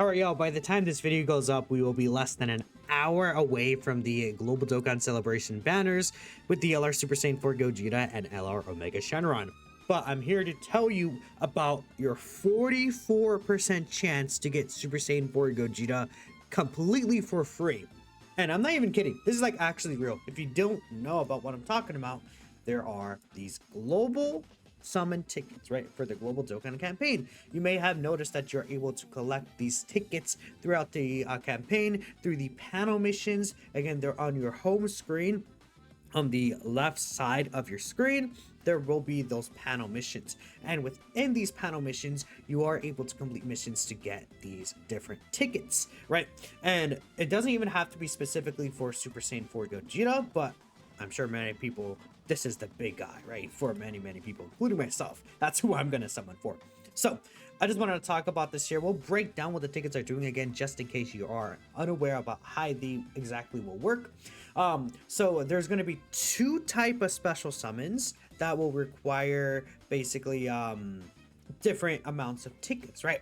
Alright, y'all, by the time this video goes up, we will be less than an hour away from the Global Dokkan Celebration banners with the LR Super Saiyan 4 Gogeta and LR Omega Shenron. But I'm here to tell you about your 44% chance to get Super Saiyan 4 Gogeta completely for free. And I'm not even kidding. This is like actually real. If you don't know about what I'm talking about, there are these global summon tickets, right, for the Global Dokkan campaign. You may have noticed that you're able to collect these tickets throughout the campaign through the panel missions. Again, they're on your home screen. On the left side of your screen, there will be those panel missions, and within these panel missions you are able to complete missions to get these different tickets, right? And it doesn't even have to be specifically for Super Saiyan 4 Gogeta, but I'm sure many people, this is the big guy, right? For many people, including myself. That's who I'm gonna summon for. So I just wanted to talk about this here. We'll break down what the tickets are doing again, just in case you are unaware about how they exactly will work. So there's going to be two type of special summons that will require basically different amounts of tickets, right?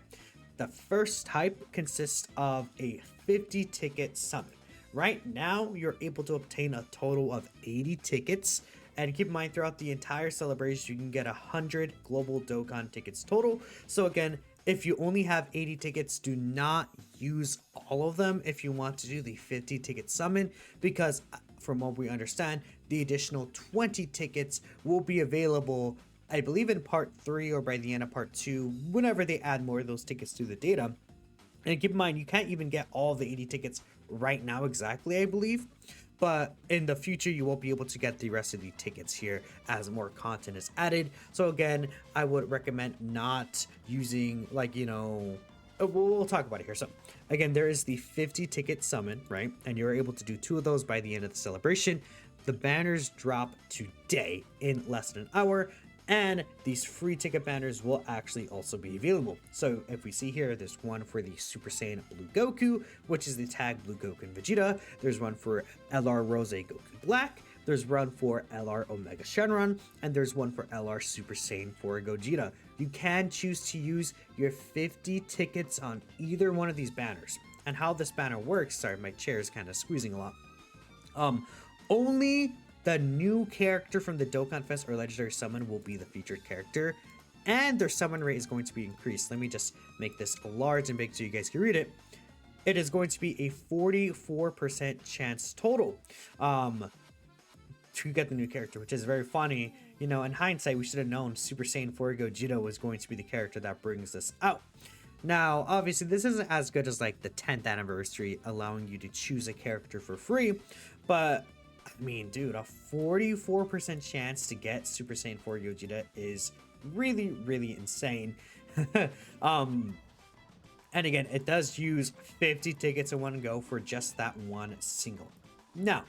The first type consists of a 50 ticket summon. Right now, you're able to obtain a total of 80 tickets. And keep in mind, throughout the entire celebration, you can get 100 Global Dokkan tickets total. So again, if you only have 80 tickets, do not use all of them if you want to do the 50 ticket summon, because from what we understand, the additional 20 tickets will be available, I believe, in part 3 or by the end of part 2, whenever they add more of those tickets to the data. And keep in mind, you can't even get all the 80 tickets right now exactly, I believe. But in the future, you won't be able to get the rest of the tickets here as more content is added. So again, I would recommend not using, like, you know, we'll talk about it here. So again, there is the 50 ticket summon, right? And you're able to do 2 of those by the end of the celebration. The banners drop today in less than an hour. And these free ticket banners will actually also be available. So if we see here, there's one for the Super Saiyan Blue Goku, which is the tag Blue Goku and Vegeta. There's one for LR Rose Goku Black. There's one for LR Omega Shenron. And there's one for LR Super Saiyan 4 Gogeta. You can choose to use your 50 tickets on either one of these banners. And how this banner works, sorry, my chair is kind of squeezing a lot. Only the new character from the Dokkan Fest or Legendary Summon will be the featured character, and their summon rate is going to be increased. Let me just make this large and big so you guys can read it. It is going to be a 44% chance total to get the new character, which is very funny. You know, in hindsight, we should have known Super Saiyan 4 Gogeta was going to be the character that brings this out. Now, obviously, this isn't as good as like the 10th anniversary, allowing you to choose a character for free, but I mean, dude, a 44% chance to get Super Saiyan 4 Gogeta is really insane. And again, it does use 50 tickets in one go for just that one single. Now,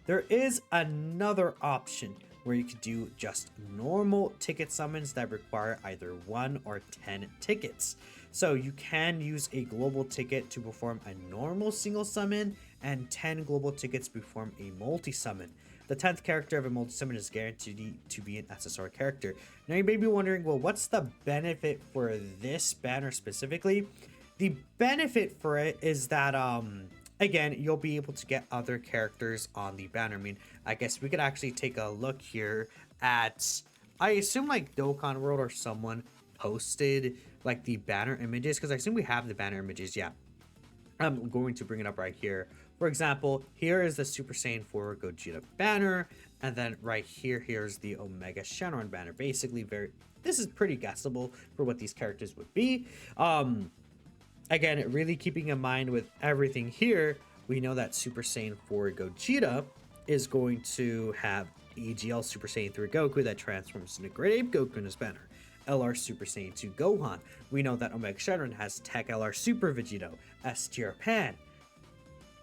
there is another option where you could do just normal ticket summons that require either 1 or 10 tickets. So you can use a global ticket to perform a normal single summon and 10 global tickets to perform a multi-summon. The 10th character of a multi-summon is guaranteed to be an SSR character. Now you may be wondering, well, what's the benefit for this banner specifically? The benefit for it is that, again, you'll be able to get other characters on the banner. I mean, I guess we could actually take a look here at, I assume like Dokkan World or someone posted like the banner images, because I assume we have the banner images. Yeah, I'm going to bring it up right here. For example, here is the Super Saiyan 4 Gogeta banner, and then right here, here's the Omega Shenron banner. Basically, this is pretty guessable for what these characters would be. Again, really keeping in mind with everything here, we know that Super Saiyan 4 Gogeta is going to have AGL Super Saiyan 3 Goku that transforms into Great Ape Goku in his banner. LR Super Saiyan 2 Gohan. We know that Omega Shenron has Tech LR Super Vegito, S Tier Pan.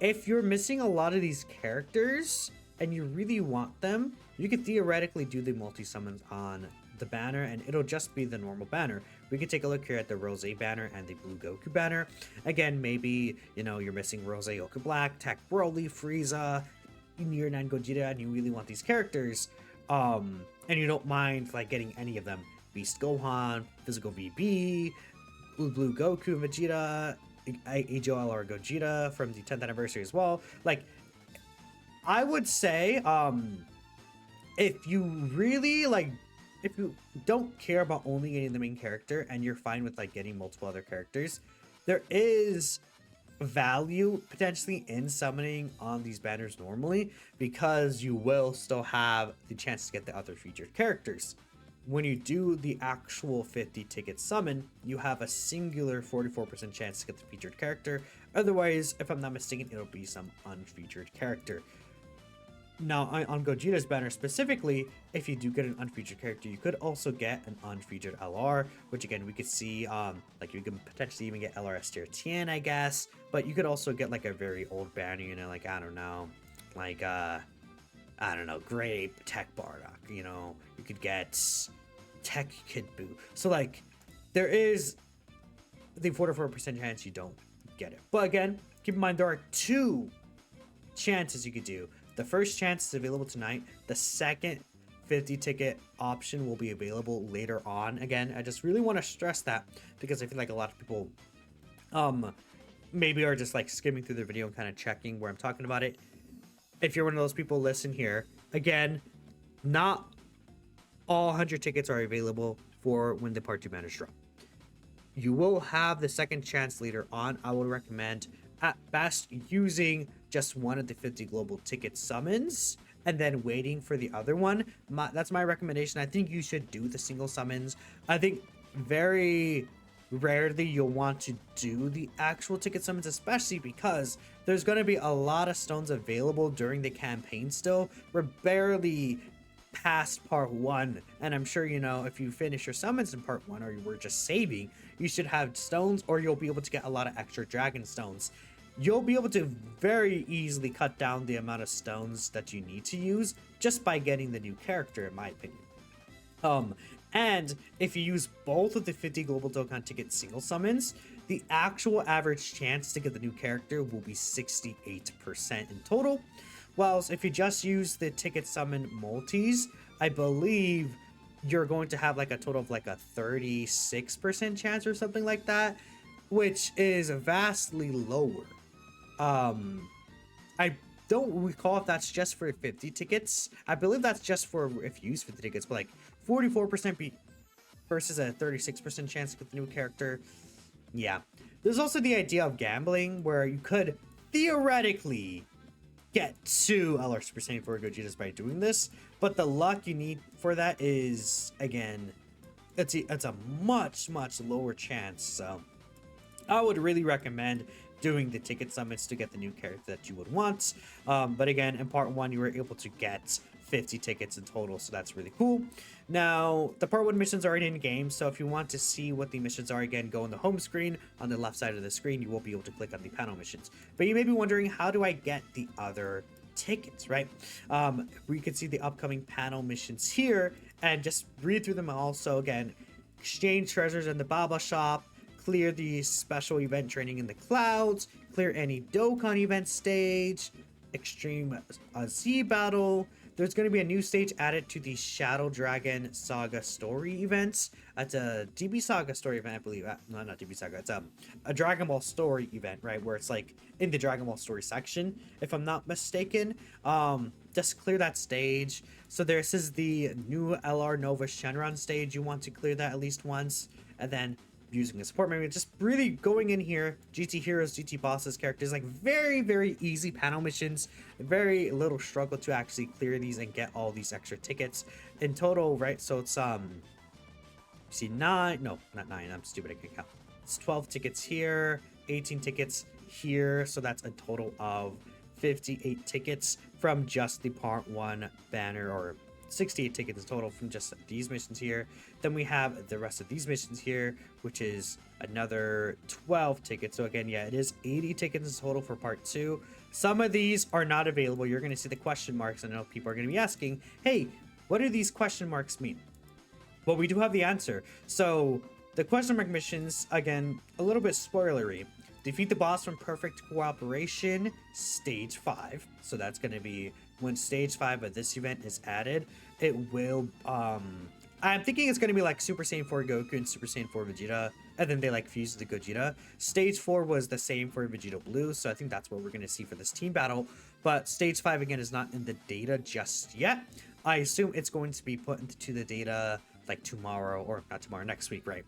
If you're missing a lot of these characters and you really want them, you could theoretically do the multi-summons on the banner and it'll just be the normal banner. We could take a look here at the Rose banner and the Blue Goku banner. Again, maybe, you know, you're missing Rose Goku Black, Tech Broly, Frieza, Year 9 Gogeta, and you really want these characters, and you don't mind like getting any of them. Beast Gohan, Physical BB, Blue Goku, Vegeta, Ajo LR Gogeta from the 10th anniversary as well. Like, I would say, if you really like, if you don't care about only getting the main character and you're fine with like getting multiple other characters, there is value potentially in summoning on these banners normally, because you will still have the chance to get the other featured characters. When you do the actual 50 ticket summon, you have a singular 44% chance to get the featured character. Otherwise, if I'm not mistaken, it'll be some unfeatured character. Now, on Gogeta's banner specifically, if you do get an unfeatured character, you could also get an unfeatured LR, which again, we could see, like you can potentially even get LRS tier 10, I guess, but you could also get like a very old banner, you know, like, I don't know, like, I don't know, Grape, Tech Bardock, you know, you could get Tech Kid Buu. So like, there is the 44% chance you don't get it. But again, keep in mind, there are two chances you could do. The first chance is available tonight. The second 50 ticket option will be available later on. Again, I just really want to stress that because I feel like a lot of people maybe are just like skimming through the video and kind of checking where I'm talking about it. If you're one of those people, listen here. Again, not all 100 tickets are available for when the part 2 banners drop. You will have the second chance later on. I would recommend at best using just one of the 50 global ticket summons and then waiting for the other one. That's my recommendation. I think you should do the single summons. I think very rarely you'll want to do the actual ticket summons, especially because there's going to be a lot of stones available during the campaign still. We're barely past part 1, and I'm sure, you know, if you finish your summons in part 1 or you were just saving, you should have stones, or you'll be able to get a lot of extra dragon stones. You'll be able to very easily cut down the amount of stones that you need to use just by getting the new character, in my opinion. And if you use both of the 50 global Dokkan ticket single summons, the actual average chance to get the new character will be 68% in total. Whilst if you just use the ticket summon multis, I believe you're going to have like a total of like a 36% chance or something like that, which is vastly lower. I don't recall if that's just for 50 tickets. I believe that's just for if you use 50 tickets, but like 44% versus a 36% chance to get the new character. Yeah. There's also the idea of gambling where you could theoretically get 2 LR Super Saiyan 4 Gogetas by doing this, but the luck you need for that is, again, it's a much lower chance. So I would really recommend doing the ticket summons to get the new character that you would want. But again, in part 1 you were able to get 50 tickets in total, so that's really cool. Now, the part 1 missions are already in game, so if you want to see what the missions are, again, go on the home screen. On the left side of the screen, you will be able to click on the panel missions. But you may be wondering, how do I get the other tickets, right? We can see the upcoming panel missions here, and just read through them all. So again, exchange treasures in the Baba shop, clear the special event training in the clouds, clear any Dokkan event stage, extreme Z battle. There's going to be a new stage added to the Shadow Dragon Saga story events. It's a DB Saga story event, I believe. No, not DB Saga. It's a Dragon Ball story event, right? Where it's like in the Dragon Ball story section, if I'm not mistaken. Just clear that stage. So this is the new LR Nova Shenron stage. You want to clear that at least once. And then using the support menu, just really going in here, GT heroes, GT bosses, characters, like very easy panel missions, very little struggle to actually clear these and get all these extra tickets in total, right? So it's see 9, no, not 9, I'm stupid, I can't count. It's 12 tickets here, 18 tickets here, so that's a total of 58 tickets from just the part 1 banner, or 68 tickets total from just these missions here. Then we have the rest of these missions here, which is another 12 tickets. So again, yeah, it is 80 tickets in total for part 2. Some of these are not available. You're going to see the question marks. I know people are going to be asking, hey, what do these question marks mean? Well, we do have the answer. So the question mark missions, again, a little bit spoilery. Defeat the boss from Perfect Cooperation, Stage 5. So that's going to be when Stage 5 of this event is added. It will, I'm thinking it's going to be like Super Saiyan 4 Goku and Super Saiyan 4 Vegeta. and then they like fused the Gogeta. Stage 4 was the same for Vegeta Blue, so I think that's what we're going to see for this team battle. But stage 5 again is not in the data just yet. I assume it's going to be put into the data like tomorrow, or not tomorrow, next week, right?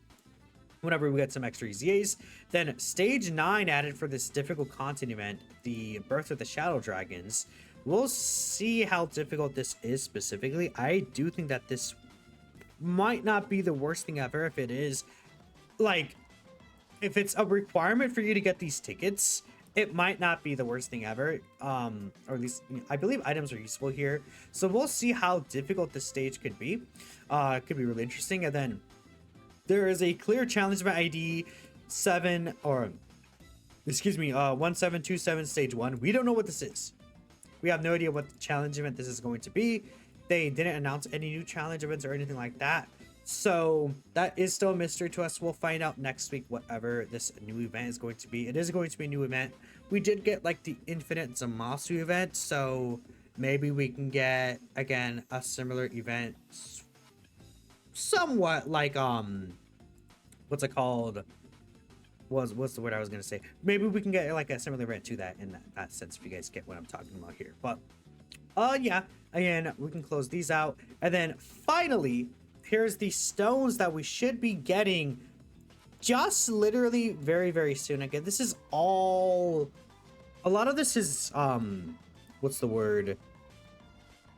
Whenever we get some extra EZAs. Then stage 9 added for this difficult content event, the Birth of the Shadow Dragons. We'll see how difficult this is specifically. I do think that this might not be the worst thing ever. If it is, like, if it's a requirement for you to get these tickets, it might not be the worst thing ever. Or at least I believe items are useful here. So we'll see how difficult this stage could be. It could be really interesting. And then there is a clear challenge by ID 7 or excuse me, 1727 stage 1. We don't know what this is. We have no idea what the challenge event this is going to be. They didn't announce any new challenge events or anything like that. So that is still a mystery to us. We'll find out next week whatever this new event is going to be. It is going to be a new event. We did get like the Infinite Zamasu event, so maybe we can get again a similar event, somewhat like what's it called? What's the word I was gonna say? Maybe we can get like a similar event to that in that sense, if you guys get what I'm talking about here. But yeah, again, we can close these out, and then finally, here's the stones that we should be getting just literally very, very soon. Again, this is all, a lot of this is what's the word?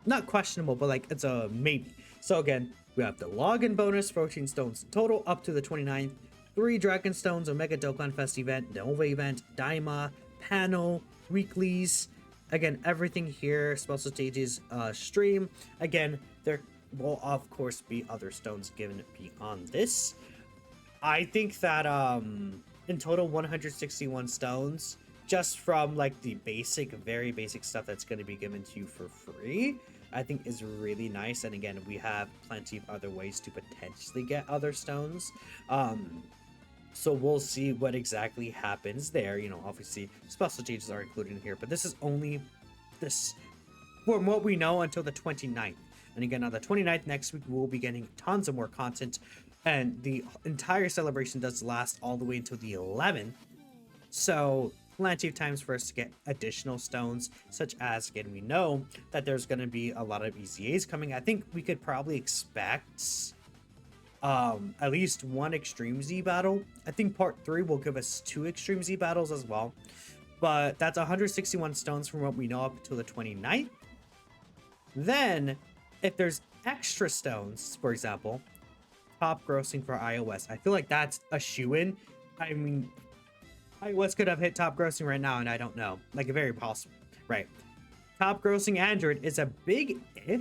Not questionable, but like it's a maybe. So again, we have the login bonus, 14 stones in total up to the 29th, 3 Dragon Stones, Omega Dokkan Fest event, Nova event, Daima, panel, weeklies. Again, everything here, special stages, stream. Again, there will of course be other stones given beyond this. I think that in total 161 stones just from like the basic, very basic stuff that's going to be given to you for free, I think is really nice. And again, we have plenty of other ways to potentially get other stones. So we'll see what exactly happens there. You know, obviously special stages are included in here, but this is only this from what we know until the 29th. And again, on the 29th next week, we'll be getting tons of more content, and the entire celebration does last all the way until the 11th. So plenty of times for us to get additional stones, such as, again, we know that there's going to be a lot of EZAs coming. I think we could probably expect at least 1 Extreme Z battle. I think part 3 will give us 2 Extreme Z battles as well. But that's 161 stones from what we know up until the 29th. Then, if there's extra stones, for example, top grossing for iOS, I feel like that's a shoo-in. I mean, iOS could have hit top grossing right now, and I don't know. Like, very possible, right? Top grossing Android is a big if.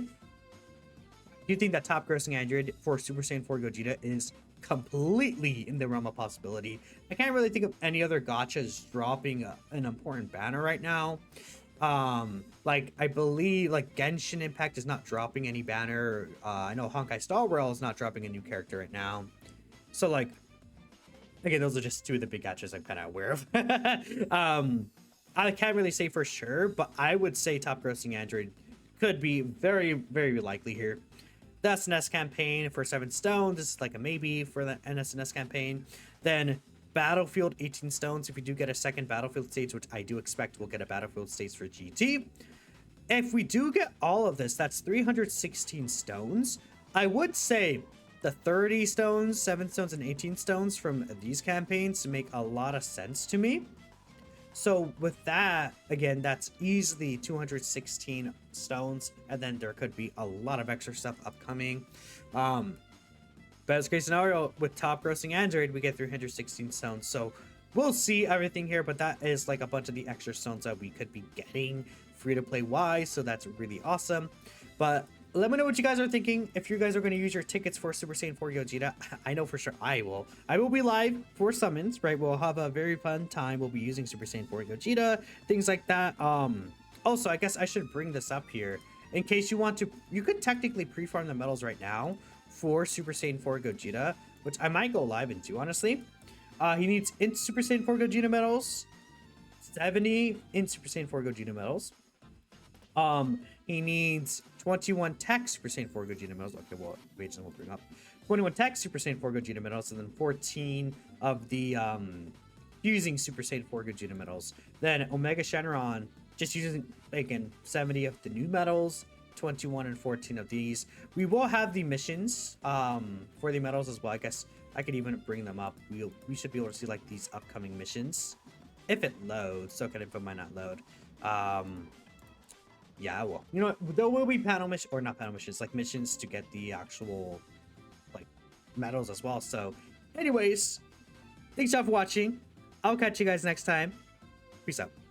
You think that top grossing Android for Super Saiyan 4 Gogeta is completely in the realm of possibility. I can't really think of any other gachas dropping an important banner right now. Like, I believe, like, Genshin Impact is not dropping any banner. I know Honkai Star Rail is not dropping a new character right now. So, like, again, those are just 2 of the big gachas I'm kind of aware of. I can't really say for sure, but I would say top grossing Android could be very, very likely here. The SNS campaign for 7 stones, this is like a maybe for the SNS campaign. Then Battlefield 18 stones if we do get a second Battlefield stage, which I do expect we'll get a Battlefield stage for GT. If we do get all of this, that's 316 stones. I would say the 30 stones, 7 stones, and 18 stones from these campaigns make a lot of sense to me. So with that, again, that's easily 216 stones, and then there could be a lot of extra stuff upcoming. Best case scenario, with top grossing Android, we get 316 stones. So we'll see everything here, but that is like a bunch of the extra stones that we could be getting free to play wise, so that's really awesome. But let me know what you guys are thinking. If you guys are going to use your tickets for Super Saiyan 4 Gogeta, I know for sure I will. I will be live for summons, right? We'll have a very fun time. We'll be using Super Saiyan 4 Gogeta, things like that. Also, I guess I should bring this up here in case you want to. You could technically pre-farm the medals right now for Super Saiyan 4 Gogeta, which I might go live into, honestly. He needs in Super Saiyan 4 Gogeta medals, 70 in Super Saiyan 4 Gogeta medals. He needs 21 tech Super Saiyan 4 Gogeta medals. Okay, well, wait, we'll bring up 21 tech Super Saiyan 4 Gogeta medals, and then 14 of the using Super Saiyan 4 Gogeta medals. Then Omega Shenron just using, again, 70 of the new medals, 21 and 14 of these. We will have the missions for the medals as well. I guess I could even bring them up. We should be able to see like these upcoming missions if it loads. So kind of it might not load. Yeah, I will. You know what? There will be panel mission, or not panel missions, like missions to get the actual like medals as well. So anyways, thanks y'all for watching. I'll catch you guys next time. Peace out.